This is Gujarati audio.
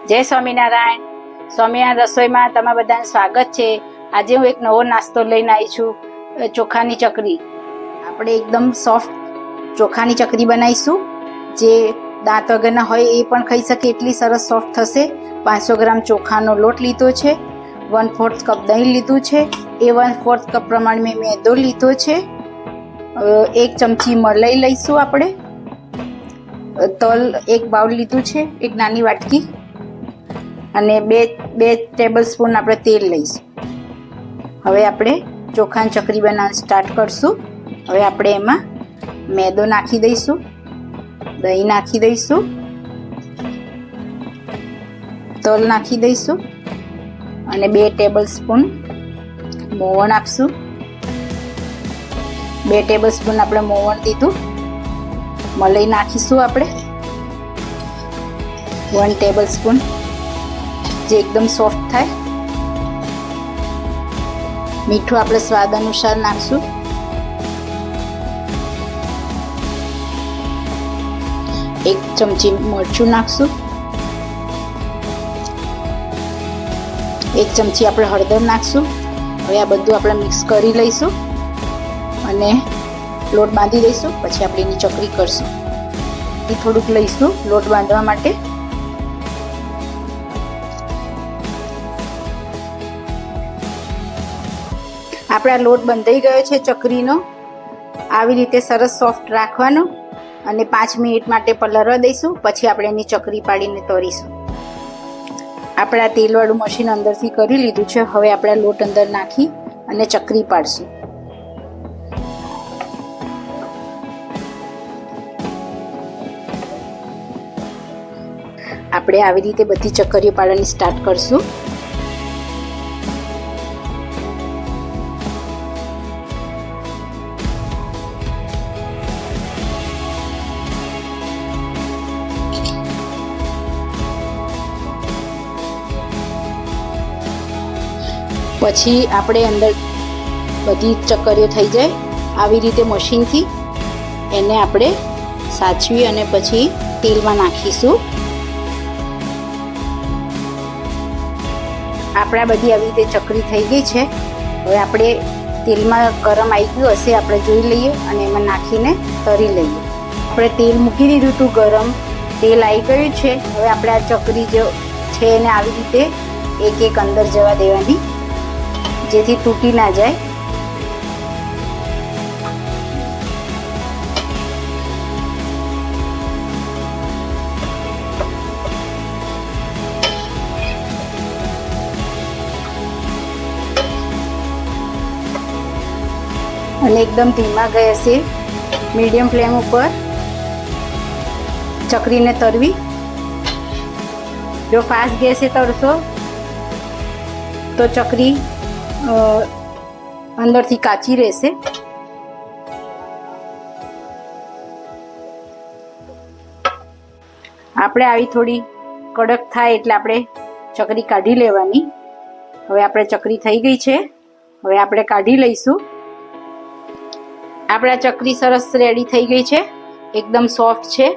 જય સ્વામિનારાયણ. સ્વામિનારાયણ રસોઈમાં તમારા બધાનું સ્વાગત છે. આજે હું એક નવો નાસ્તો લઈને આવી છું, ચોખાની ચકરી. આપણે એકદમ સોફ્ટ ચોખાની ચકરી બનાવીશું, જે દાંત વગરના હોય એ પણ ખાઈ શકે એટલી સરસ સોફ્ટ થશે. 500 ગ્રામ ચોખાનો લોટ લીધો છે, 1/4 કપ દહીં લીધું છે, એ 1/4 કપ પ્રમાણે મેં મેદો લીધો છે. 1 ચમચી મલાઈ લઈશું આપણે. તલ 1 બાઉલ લીધું છે, એક નાની વાટકી, અને 2 ટેબલ સ્પૂન આપણે તેલ લઈશું. હવે આપણે ચોખાની ચકરી બનાવવાનું સ્ટાર્ટ કરશું. હવે આપણે એમાં મેદો નાખી દઈશું, દહીં નાખી દઈશું, તલ નાખી દઈશું, અને 2 ટેબલ સ્પૂન મોવણ આપશું. 2 ટેબલ સ્પૂન આપણે મોવણ દીધું. મલાઈ નાખીશું આપણે 1 ટેબલ સ્પૂન, જે એકદમ સોફ્ટ થાય. મીઠું આપણે સ્વાદ અનુસાર નાખશું. એક ચમચી મરચું નાખશું. 1 ચમચી આપણે હળદર નાખશું. હવે આ બધું આપણે મિક્સ કરી લઈશું અને લોટ બાંધી દઈશું. પછી આપણે એની ચકરી કરશું. એ થોડુંક લઈશું લોટ બાંધવા માટે. આપણા લોટ બંધાઈ ગયો છે ચકરીનો. આવી રીતે સરસ સોફ્ટ રાખવાનો અને 5 મિનિટ માટે પલળવા દઈશું. પછી આપણે એની ચકરી પાડીને તળીશું. આપણા તેલવાળું મશીન અંદરથી કરી લીધું છે. હવે આપણે લોટ અંદર નાખી અને ચકરી પાડશું. આપણે આવી રીતે બધી ચકરીઓ પાડવાની સ્ટાર્ટ કરશું. પછી આપણે અંદર બધી ચકરીઓ થઈ જાય આવી રીતે મશીનથી એને આપણે સાચવી અને પછી તેલમાં નાખીશું. આપણા બધી આવી રીતે ચકરી થઈ ગઈ છે. હવે આપણે તેલમાં ગરમ આવી ગયું હશે, આપણે જોઈ લઈએ અને એમાં નાખીને તળી લઈએ. આપણે તેલ મૂકી દીધું હતું ગરમ, તેલ આવી ગયું છે. હવે આપણે આ ચકરી જે છે એને આવી રીતે એક અંદર જવા દેવાની, જેથી તૂટી ના જાય. અને એકદમ ધીમા ગેસે મીડિયમ ફ્લેમ ઉપર ચકરીને તળવી. જો ફાસ્ટ ગેસે તળશો તો ચકરી અંદરથી કાચી રહેશે. આપણે આવી થોડી કડક થાય એટલે આપણે ચકરી કાઢી લેવાની. હવે આપણે ચકરી થઈ ગઈ છે. હવે આપણે કાઢી લઈશું. આપણા ચકરી સરસ રેડી થઈ ગઈ છે, એકદમ સોફ્ટ છે.